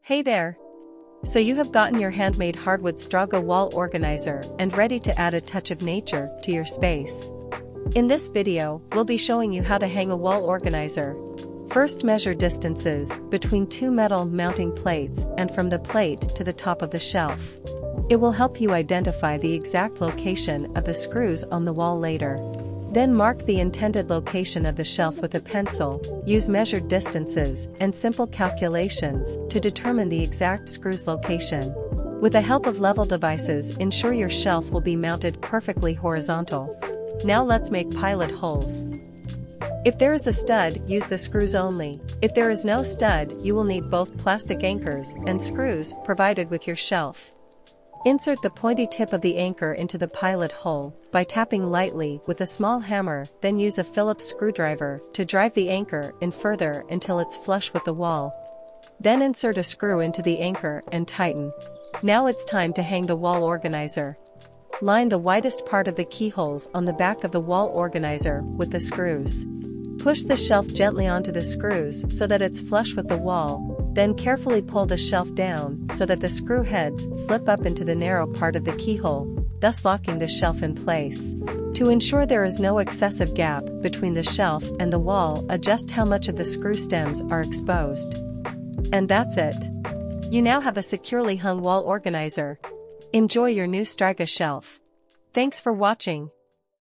Hey there! So you have gotten your handmade hardwood Straga Wall Organizer and ready to add a touch of nature to your space. In this video, we'll be showing you how to hang a wall organizer. First, measure distances between two metal mounting plates and from the plate to the top of the shelf. It will help you identify the exact location of the screws on the wall later. Then mark the intended location of the shelf with a pencil, use measured distances and simple calculations to determine the exact screw's location. With the help of level devices, ensure your shelf will be mounted perfectly horizontal. Now let's make pilot holes. If there is a stud, use the screws only. If there is no stud, you will need both plastic anchors and screws provided with your shelf. Insert the pointy tip of the anchor into the pilot hole by tapping lightly with a small hammer, then use a Phillips screwdriver to drive the anchor in further until it's flush with the wall. Then insert a screw into the anchor and tighten. Now it's time to hang the wall organizer. Line the widest part of the keyholes on the back of the wall organizer with the screws. Push the shelf gently onto the screws so that it's flush with the wall. Then carefully pull the shelf down so that the screw heads slip up into the narrow part of the keyhole, thus locking the shelf in place. To ensure there is no excessive gap between the shelf and the wall, adjust how much of the screw stems are exposed. And that's it. You now have a securely hung wall organizer. Enjoy your new Straga shelf. Thanks for watching.